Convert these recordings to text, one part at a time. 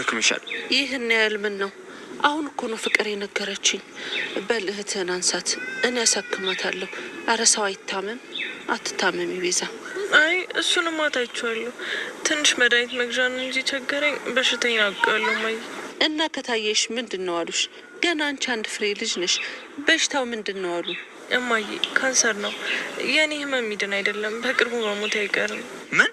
ይደክምሻል። ይህን ያህል ምን ነው? አሁን እኮ ነው ፍቅር የነገረችኝ። በል እህትህን አንሳት፣ እኔ ያሳክማታለሁ። አረ ሰው አይታመም። አትታመሚ ቤዛ። አይ እሱንማ ታይቼዋለሁ። ትንሽ መድኃኒት መግዣ ነው እንጂ ቸገረኝ። በሽተኛ አውቃለሁ ማይ። እና ከታየሽ ምንድን ነው አሉሽ? ገና አንቺ አንድ ፍሬ ልጅ ነሽ። በሽታው ምንድን ነው አሉ? እማዬ ካንሰር ነው። የኔ ህመም ሚድን አይደለም፣ በቅርቡ መሞት አይቀርም። ምን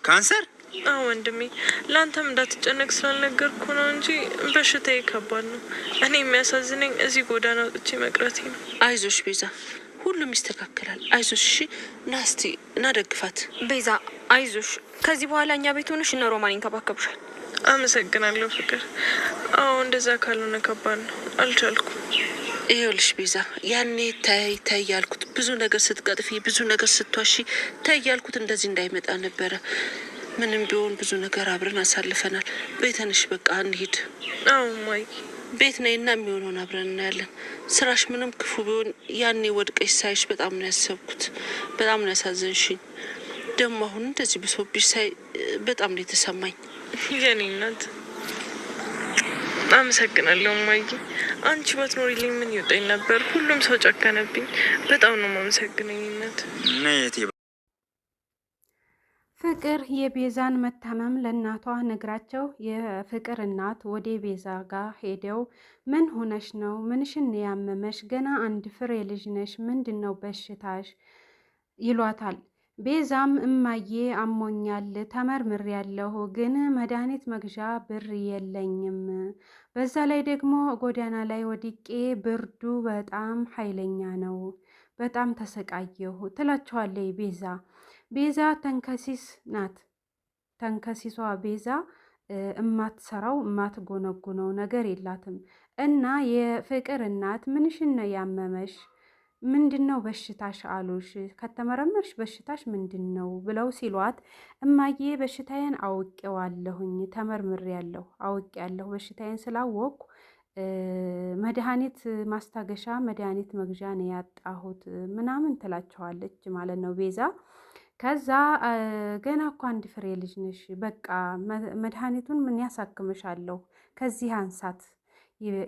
ካንሰር? አዎ ወንድሜ፣ ለአንተም እንዳትጨነቅ ስላልነገርኩ ነው እንጂ በሽታዬ ከባድ ነው። እኔ የሚያሳዝነኝ እዚህ ጎዳና ወጥቼ መቅረቴ ነው። አይዞሽ ቤዛ፣ ሁሉም ይስተካከላል። አይዞሽ። እሺ ናስቲ እናደግፋት። ቤዛ አይዞሽ። ከዚህ በኋላ እኛ ቤት ሆነሽ እነ ሮማን ይንከባከቡሻል። አመሰግናለሁ ፍቅር። አዎ እንደዛ ካልሆነ ከባድ ነው። አልቻልኩም። ይኸውልሽ ቤዛ፣ ያኔ ተይ ያልኩት ብዙ ነገር ስትቀጥፊ፣ ብዙ ነገር ስትዋሺ ተይ ያልኩት እንደዚህ እንዳይመጣ ነበረ። ምንም ቢሆን ብዙ ነገር አብረን አሳልፈናል። ቤተንሽ በቃ እንሂድ። አዎ ማይ፣ ቤት ነይና የሚሆነውን አብረን እናያለን። ስራሽ ምንም ክፉ ቢሆን ያኔ ወድቀሽ ሳይሽ በጣም ነው ያሰብኩት። በጣም ነው ያሳዘንሽኝ። ደግሞ አሁን እንደዚህ ብሶብሽ ሳይ በጣም ነው የተሰማኝ። የኔ እናት አመሰግናለሁ ማይ። አንቺ ባትኖሪልኝ ምን ይወጣኝ ነበር? ሁሉም ሰው ጨከነብኝ። በጣም ነው ማመሰግነኝ እናት። ፍቅር የቤዛን መታመም ለእናቷ ነግራቸው የፍቅር እናት ወደ ቤዛ ጋር ሄደው ምን ሆነሽ ነው? ምንሽን ያመመሽ? ገና አንድ ፍሬ ልጅ ነሽ። ምንድን ነው በሽታሽ? ይሏታል። ቤዛም እማዬ አሞኛል፣ ተመርምሬያለሁ፣ ግን መድኃኒት መግዣ ብር የለኝም። በዛ ላይ ደግሞ ጎዳና ላይ ወድቄ ብርዱ በጣም ኃይለኛ ነው፣ በጣም ተሰቃየሁ ትላቸዋለች ቤዛ። ቤዛ ተንከሲስ ናት። ተንከሲሷ ቤዛ እማትሰራው እማትጎነጉነው ነገር የላትም። እና የፍቅር እናት ምንሽን ነው ያመመሽ? ምንድን ነው በሽታሽ አሉሽ? ከተመረመርሽ በሽታሽ ምንድን ነው ብለው ሲሏት፣ እማዬ በሽታዬን አውቄዋለሁኝ፣ ተመርምሬያለሁ፣ አውቄያለሁ። በሽታዬን ስላወቅኩ መድኃኒት ማስታገሻ መድኃኒት መግዣ ነው ያጣሁት ምናምን ትላቸዋለች ማለት ነው ቤዛ። ከዛ ገና እኮ አንድ ፍሬ ልጅ ነሽ፣ በቃ መድኃኒቱን ምን ያሳክምሻለሁ፣ ከዚህ አንሳት፣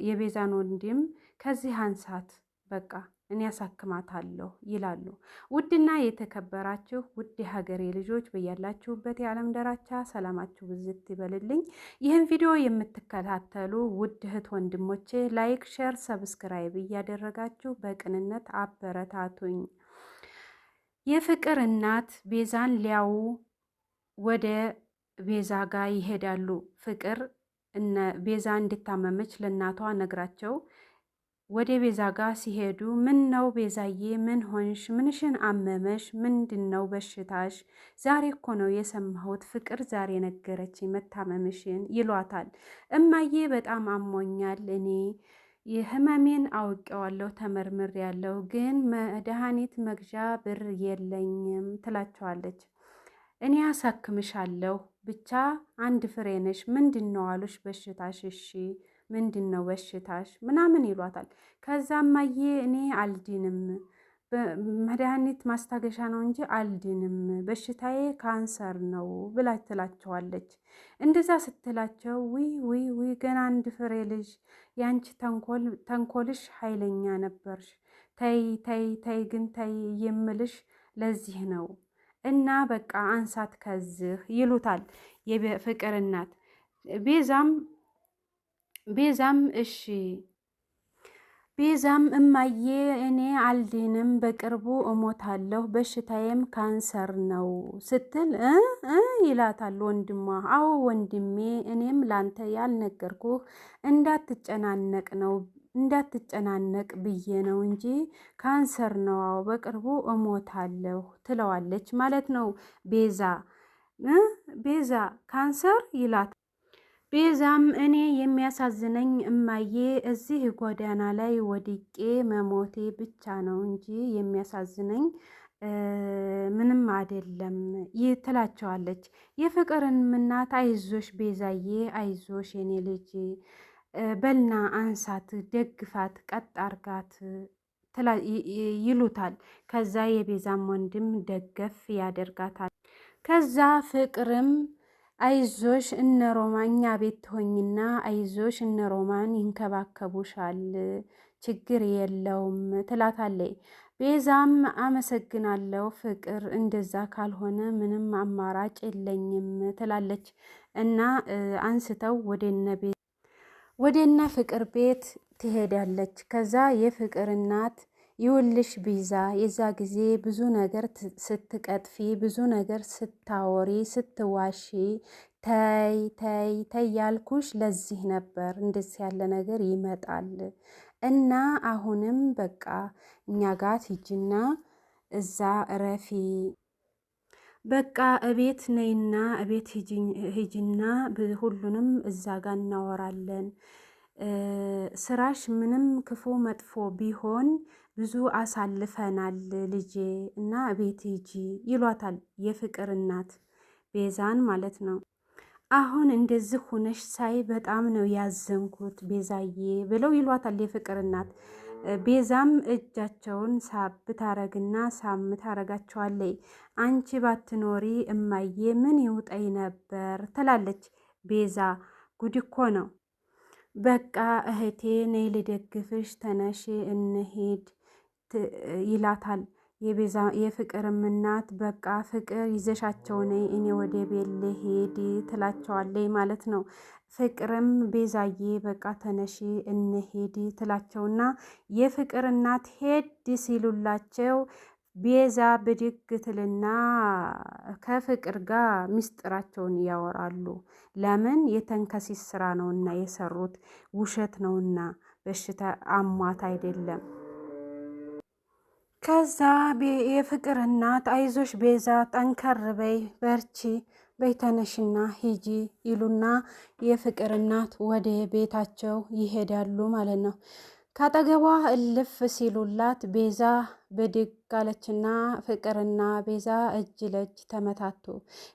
የቤዛን ወንድም ከዚህ አንሳት፣ በቃ እኔ ያሳክማታለሁ ይላሉ። ውድና የተከበራችሁ ውድ የሀገሬ ልጆች በያላችሁበት የዓለም ዳርቻ ሰላማችሁ ብዝት ይበልልኝ። ይህን ቪዲዮ የምትከታተሉ ውድ እህት ወንድሞቼ ላይክ፣ ሼር፣ ሰብስክራይብ እያደረጋችሁ በቅንነት አበረታቱኝ። የፍቅር እናት ቤዛን ሊያዩ ወደ ቤዛ ጋር ይሄዳሉ። ፍቅር ቤዛ እንድታመመች ለእናቷ ነግራቸው ወደ ቤዛ ጋር ሲሄዱ ምን ነው ቤዛዬ፣ ምን ሆንሽ? ምንሽን አመመሽ? ምንድን ነው በሽታሽ? ዛሬ እኮ ነው የሰማሁት፣ ፍቅር ዛሬ ነገረችኝ መታመምሽን ይሏታል። እማዬ በጣም አሞኛል፣ እኔ የህመሜን አውቄዋለሁ፣ ተመርምሬያለሁ፣ ግን መድኃኒት መግዣ ብር የለኝም ትላቸዋለች። እኔ አሳክምሻለሁ፣ ብቻ አንድ ፍሬ ነሽ። ምንድን ነው አሉሽ በሽታሽ? እሺ ምንድን ነው በሽታሽ ምናምን ይሏታል። ከዛም እማዬ እኔ አልድንም፣ መድኃኒት ማስታገሻ ነው እንጂ አልድንም፣ በሽታዬ ካንሰር ነው ብላ ትላቸዋለች። እንደዛ ስትላቸው ውይ ገና አንድ ፍሬ ልጅ፣ ያንቺ ተንኮልሽ ኃይለኛ ነበርሽ። ተይ ግን ተይ የምልሽ ለዚህ ነው እና በቃ አንሳት ከዚህ ይሉታል የፍቅር እናት። ቤዛም እሺ እማዬ እኔ አልድንም፣ በቅርቡ እሞታለሁ፣ በሽታዬም ካንሰር ነው ስትል ይላታል ወንድሟ። አዎ ወንድሜ፣ እኔም ላንተ ያልነገርኩህ እንዳትጨናነቅ ብዬ ነው እንጂ ካንሰር ነው፣ አዎ በቅርቡ እሞታለሁ ትለዋለች ማለት ነው ቤዛ ካንሰር ይላታል። ቤዛም እኔ የሚያሳዝነኝ እማዬ እዚህ ጎዳና ላይ ወድቄ መሞቴ ብቻ ነው እንጂ የሚያሳዝነኝ ምንም አይደለም ትላቸዋለች። የፍቅርን እናት አይዞሽ ቤዛዬ፣ አይዞሽ የኔ ልጅ፣ በልና አንሳት፣ ደግፋት፣ ቀጥ አርጋት ይሉታል። ከዛ የቤዛም ወንድም ደገፍ ያደርጋታል። ከዛ ፍቅርም አይዞሽ እነ ሮማ እኛ ቤት ትሆኝና አይዞሽ እነ ሮማን ይንከባከቡሻል፣ ችግር የለውም ትላታለይ። ቤዛም አመሰግናለሁ ፍቅር፣ እንደዛ ካልሆነ ምንም አማራጭ የለኝም ትላለች። እና አንስተው ወደነ ፍቅር ቤት ትሄዳለች። ከዛ የፍቅር እናት ይውልሽ ቤዛ የዛ ጊዜ ብዙ ነገር ስትቀጥፊ ብዙ ነገር ስታወሪ ስትዋሺ ተይ ተይ ተይ ያልኩሽ ለዚህ ነበር፣ እንደዚህ ያለ ነገር ይመጣል እና አሁንም በቃ እኛ ጋር ሂጂና እዛ እረፊ፣ በቃ እቤት ነይና እቤት ሂጂና ሁሉንም እዛ ጋር እናወራለን። ስራሽ ምንም ክፉ መጥፎ ቢሆን ብዙ አሳልፈናል ልጄ እና እቤት ሂጂ ይሏታል የፍቅር እናት ቤዛን ማለት ነው። አሁን እንደዚህ ሆነሽ ሳይ በጣም ነው ያዘንኩት ቤዛዬ ብለው ይሏታል የፍቅር እናት። ቤዛም እጃቸውን ሳብ ታረግና ሳም ታረጋቸዋለይ። አንቺ ባትኖሪ እማዬ ምን ይውጠኝ ነበር ትላለች ቤዛ። ጉድ እኮ ነው። በቃ እህቴ ነይ ልደግፍሽ፣ ተነሽ እንሄድ ይላታል። የፍቅርም እናት በቃ ፍቅር ይዘሻቸው ነይ እኔ ወደ ቤት ልሄድ ትላቸዋለይ ማለት ነው። ፍቅርም ቤዛዬ በቃ ተነሺ እንሄድ ትላቸውና የፍቅር እናት ሄድ ሲሉላቸው ቤዛ ብድግ ትልና ከፍቅር ጋር ምስጢራቸውን ያወራሉ። ለምን የተንከሲስ ስራ ነውና የሰሩት ውሸት ነውና በሽታ አሟት አይደለም። ከዛ የፍቅር እናት አይዞሽ ቤዛ ጠንከር በይ በርቺ በይተነሽና ሂጂ ይሉና የፍቅር እናት ወደ ቤታቸው ይሄዳሉ ማለት ነው። ካጠገቧ እልፍ ሲሉላት ቤዛ ብድግ አለችና ፍቅርና ቤዛ እጅ ለእጅ ተመታቱ።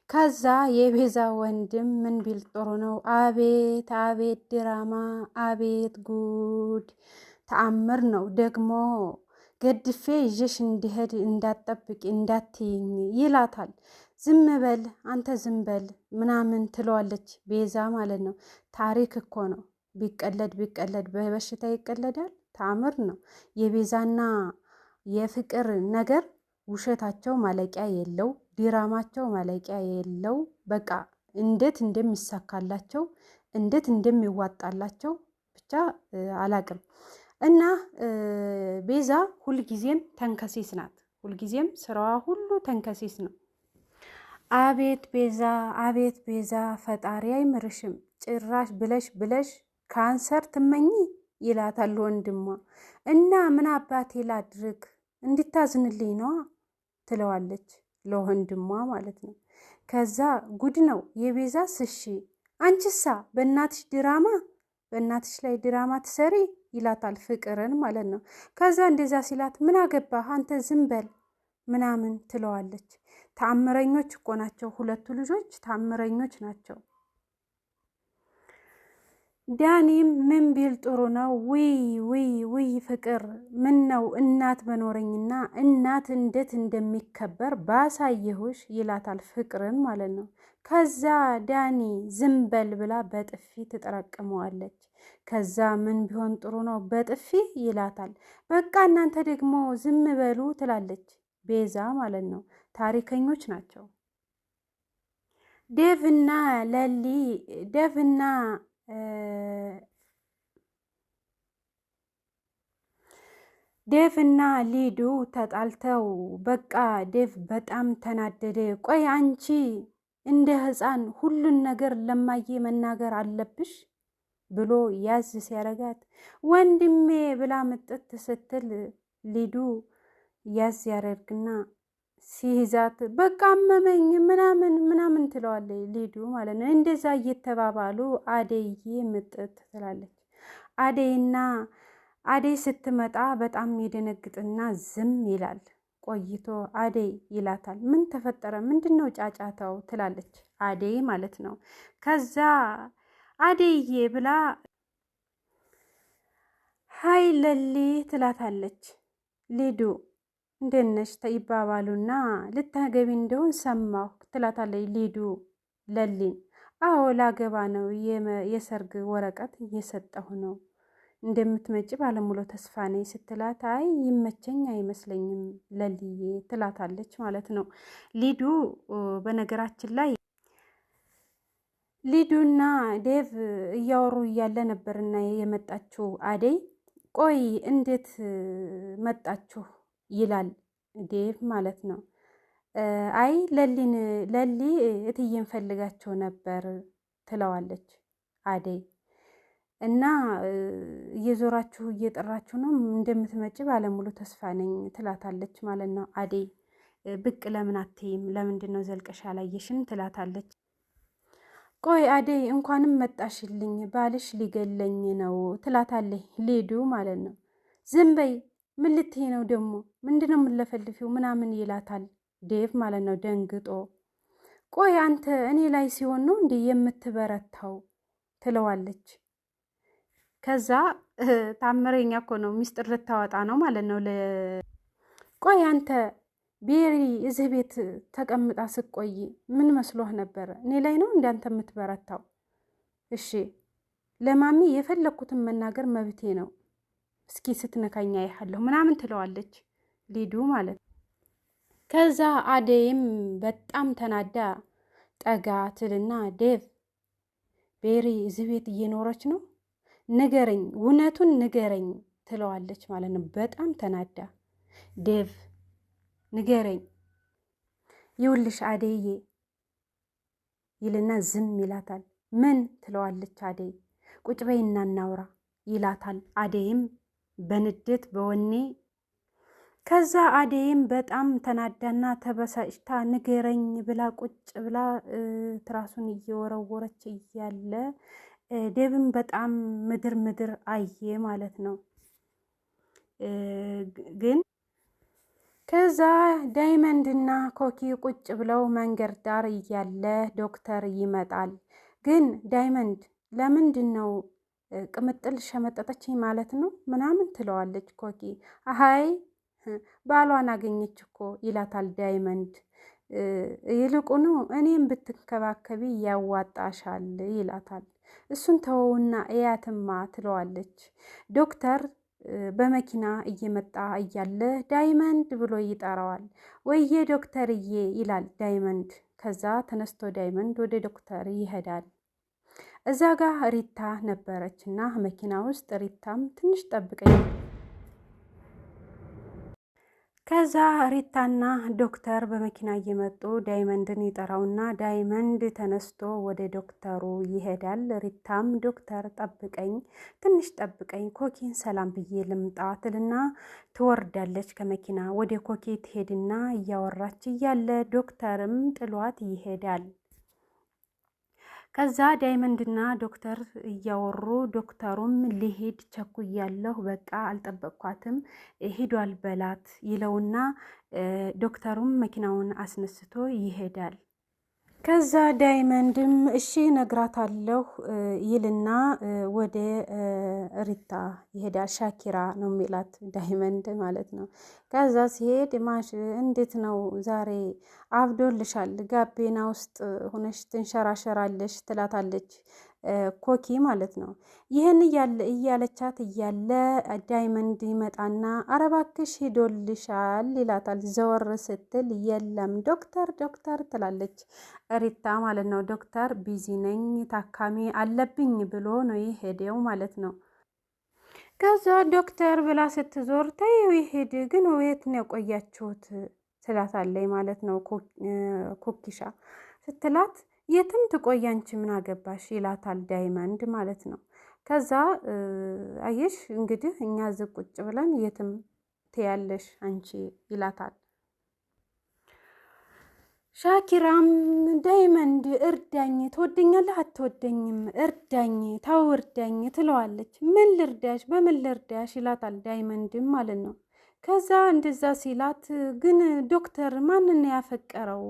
ከዛ የቤዛ ወንድም ምን ቢል ጥሩ ነው? አቤት አቤት ድራማ፣ አቤት ጉድ ተአምር ነው ደግሞ ገድፌ ይዤሽ እንዲሄድ እንዳትጠብቂ እንዳትይኝ ይላታል። ዝም በል አንተ ዝም በል ምናምን ትለዋለች ቤዛ ማለት ነው። ታሪክ እኮ ነው። ቢቀለድ በበሽታ ይቀለዳል። ተአምር ነው። የቤዛና የፍቅር ነገር ውሸታቸው ማለቂያ የለው፣ ዲራማቸው ማለቂያ የለው። በቃ እንዴት እንደሚሳካላቸው እንዴት እንደሚዋጣላቸው ብቻ አላቅም። እና ቤዛ ሁልጊዜም ተንከሲስ ናት። ሁልጊዜም ስራዋ ሁሉ ተንከሲስ ነው። አቤት ቤዛ አቤት ቤዛ ፈጣሪ አይምርሽም፣ ጭራሽ ብለሽ ካንሰር ትመኝ ይላታል ወንድሟ። እና ምን አባቴ ላድርግ እንድታዝንልኝ ነዋ ትለዋለች ለወንድሟ ማለት ነው። ከዛ ጉድ ነው የቤዛ ስሺ አንቺሳ በእናትሽ ላይ ድራማ ትሰሪ ይላታል ፍቅርን ማለት ነው። ከዛ እንደዛ ሲላት ምን አገባህ አንተ ዝም በል ምናምን ትለዋለች። ተአምረኞች እኮ ናቸው ሁለቱ ልጆች፣ ተአምረኞች ናቸው። ዳኒም ምን ቢል ጥሩ ነው? ውይ ፍቅር ምን ነው እናት በኖረኝና እናት እንዴት እንደሚከበር ባሳየሁሽ ይላታል ፍቅርን ማለት ነው። ከዛ ዳኒ ዝም በል ብላ በጥፊ ትጠረቅመዋለች። ከዛ ምን ቢሆን ጥሩ ነው በጥፊ ይላታል። በቃ እናንተ ደግሞ ዝም በሉ ትላለች ቤዛ ማለት ነው። ታሪከኞች ናቸው። ዴቭና ሊዱ ተጣልተው በቃ ዴቭ በጣም ተናደደ። ቆይ አንቺ እንደ ሕፃን ሁሉን ነገር ለማየ መናገር አለብሽ ብሎ ያዝ ሲያረጋት ወንድሜ ብላ ምጥት ስትል ሊዱ ያዝ ያደርግና ሲይዛት በቃ አመመኝ ምናምን ትለዋለች ሊዱ ማለት ነው። እንደዛ እየተባባሉ አደይዬ ምጥት ትላለች። አደይ ስትመጣ በጣም የደነግጥና ዝም ይላል። ቆይቶ አደይ ይላታል። ምን ተፈጠረ? ምንድነው ጫጫታው? ትላለች አደይ ማለት ነው። ከዛ አደይዬ ብላ ሀይ ለሊ ትላታለች። ሊዱ እንዴት ነሽ ይባባሉና ልታገቢ እንደሆን ሰማሁ ትላታለች ሊዱ ለሊን። አዎ ላገባ ነው፣ የሰርግ ወረቀት እየሰጠሁ ነው፣ እንደምትመጪ ባለሙሉ ተስፋ ነኝ ስትላት፣ አይ ይመቸኝ አይመስለኝም ለልዬ ትላታለች ማለት ነው። ሊዱ በነገራችን ላይ ሊዱና ዴቭ እያወሩ እያለ ነበርና የመጣችው አደይ። ቆይ እንዴት መጣችሁ ይላል ዴቭ ማለት ነው። አይ ለሊ እትዬን ፈልጋቸው ነበር ትለዋለች አደይ። እና እየዞራችሁ እየጠራችሁ ነው እንደምትመጪ ባለሙሉ ተስፋ ነኝ ትላታለች ማለት ነው አደይ። ብቅ ለምን አትይም? ለምንድን ነው ዘልቀሻ ላየሽን? ትላታለች። ቆይ አደይ እንኳንም መጣሽልኝ፣ ባልሽ ሊገለኝ ነው ትላታለች ሊዱ ማለት ነው። ዝም በይ፣ ምን ልትይ ነው ደግሞ? ምንድነው የምንለፈልፊው ምናምን ይላታል ዴቭ ማለት ነው ደንግጦ። ቆይ አንተ እኔ ላይ ሲሆን ነው እንዲህ የምትበረታው ትለዋለች። ከዛ ታምረኛ እኮ ነው፣ ሚስጥር ልታወጣ ነው ማለት ነው። ቆይ አንተ ቤሪ እዚህ ቤት ተቀምጣ ስቆይ ምን መስሎህ ነበረ? እኔ ላይ ነው እንዳንተ የምትበረታው? እሺ ለማሚ የፈለግኩትን መናገር መብቴ ነው፣ እስኪ ስትነካኛ ያለሁ ምናምን ትለዋለች ሊዱ ማለት ነው። ከዛ አደይም በጣም ተናዳ ጠጋ ትልና ዴቭ ቤሪ እዚህ ቤት እየኖረች ነው፣ ንገረኝ፣ እውነቱን ንገረኝ ትለዋለች ማለት ነው። በጣም ተናዳ ዴቭ ንገረኝ፣ ይውልሽ አደይዬ ይልና ዝም ይላታል። ምን ትለዋለች አደይ። ቁጭ በይና እናውራ ይላታል። አደይም በንዴት በወኔ ከዛ አደይም በጣም ተናዳና ተበሳጭታ ንገረኝ ብላ ቁጭ ብላ ትራሱን እየወረወረች እያለ ዴቭም በጣም ምድር አየ ማለት ነው። ግን ከዛ ዳይመንድና ኮኪ ቁጭ ብለው መንገድ ዳር እያለ ዶክተር ይመጣል። ግን ዳይመንድ ለምንድን ነው ቅምጥል ሸመጠጠችኝ ማለት ነው ምናምን ትለዋለች ኮኪ። አሀይ ባሏን አገኘች እኮ ይላታል ዳይመንድ። ይልቁኑ እኔም ብትንከባከቢ ያዋጣሻል ይላታል። እሱን ተወውና እያትማ ትለዋለች። ዶክተር በመኪና እየመጣ እያለ ዳይመንድ ብሎ ይጠራዋል። ወየ ዶክተርዬ ይላል ዳይመንድ። ከዛ ተነስቶ ዳይመንድ ወደ ዶክተር ይሄዳል። እዛ ጋ ሪታ ነበረች እና መኪና ውስጥ ሪታም ትንሽ ጠብቀኝ። ከዛ ሪታና ዶክተር በመኪና እየመጡ ዳይመንድን ይጠራውና ዳይመንድ ተነስቶ ወደ ዶክተሩ ይሄዳል። ሪታም ዶክተር ጠብቀኝ፣ ትንሽ ጠብቀኝ፣ ኮኪን ሰላም ብዬ ልምጣ ትልና ትወርዳለች ከመኪና። ወደ ኮኪ ትሄድና እያወራች እያለ ዶክተርም ጥሏት ይሄዳል። ከዛ ዳይመንድና ዶክተር እያወሩ ዶክተሩም ሊሄድ ቸኩያለሁ፣ በቃ አልጠበቅኳትም፣ ሂዷል በላት ይለውና ዶክተሩም መኪናውን አስነስቶ ይሄዳል። ከዛ ዳይመንድም እሺ ነግራታለሁ ይልና ወደ ሪታ ይሄዳል። ሻኪራ ነው የሚላት ዳይመንድ ማለት ነው። ከዛ ሲሄድ ማሽ እንዴት ነው ዛሬ አብዶልሻል፣ ጋቤና ውስጥ ሆነሽ ትንሸራሸራለሽ ትላታለች ኮኪ ማለት ነው። ይህን እያለቻት እያለ ዳይመንድ ይመጣና አረባክሽ ሂዶልሻል ይላታል። ዘወር ስትል የለም ዶክተር ትላለች ሪታ ማለት ነው። ዶክተር ቢዚ ነኝ ታካሚ አለብኝ ብሎ ነው የሄደው ማለት ነው። ከዛ ዶክተር ብላ ስትዞር ተይው ይሄድ፣ ግን የት ነው የቆያችሁት ትላታለች ማለት ነው። ኮኪሻ ስትላት የትም ትቆይ አንቺ ምን አገባሽ ይላታል ዳይመንድ ማለት ነው። ከዛ አየሽ እንግዲህ እኛ እዚህ ቁጭ ብለን የትም ትያለሽ አንቺ ይላታል። ሻኪራም ዳይመንድ እርዳኝ፣ ትወደኛለህ አትወደኝም? እርዳኝ፣ ታው እርዳኝ ትለዋለች። ምን ልርዳሽ፣ በምን ልርዳሽ ይላታል ዳይመንድም ማለት ነው። ከዛ እንደዛ ሲላት ግን ዶክተር ማንን ያፈቀረው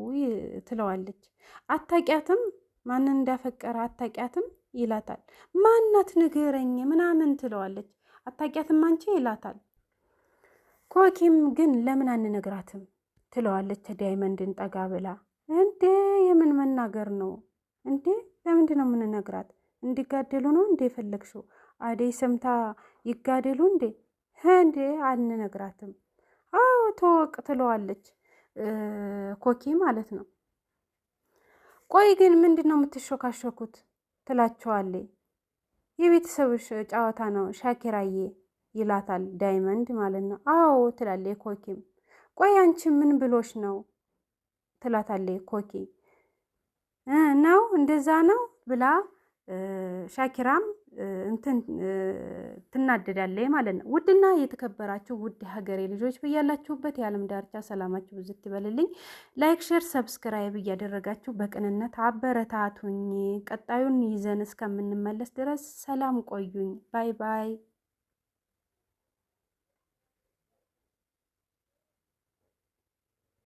ትለዋለች። አታውቂያትም? ማንን እንዳፈቀረ አታውቂያትም ይላታል። ማናት ንገረኝ ምናምን ትለዋለች። አታውቂያትም አንቺ ይላታል። ኮኪም ግን ለምን አንነግራትም ትለዋለች ዳይመንድን ጠጋ ብላ። እንዴ የምን መናገር ነው እንዴ ለምንድን ነው የምንነግራት? እንዲጋደሉ ነው እንዴ የፈለግሽው? አደይ ሰምታ ይጋደሉ እንዴ? እንዴ አንነግራትም። አዎ ተወቅ ትለዋለች ኮኪ ማለት ነው። ቆይ ግን ምንድን ነው የምትሾካሾኩት? ትላቸዋለች። የቤተሰብሽ ጨዋታ ነው ሻኪራዬ ይላታል ዳይመንድ ማለት ነው። አዎ ትላለች ኮኪም። ቆይ አንቺ ምን ብሎሽ ነው ትላታለች ኮኪ። ነው እንደዛ ነው ብላ ሻኪራም እንትን ትናደዳለች ማለት ነው። ውድና የተከበራችሁ ውድ ሀገሬ ልጆች በያላችሁበት የዓለም ዳርቻ ሰላማችሁ ብዝት ይበልልኝ። ላይክ፣ ሼር፣ ሰብስክራይብ እያደረጋችሁ በቅንነት አበረታቱኝ። ቀጣዩን ይዘን እስከምንመለስ ድረስ ሰላም ቆዩኝ። ባይ ባይ።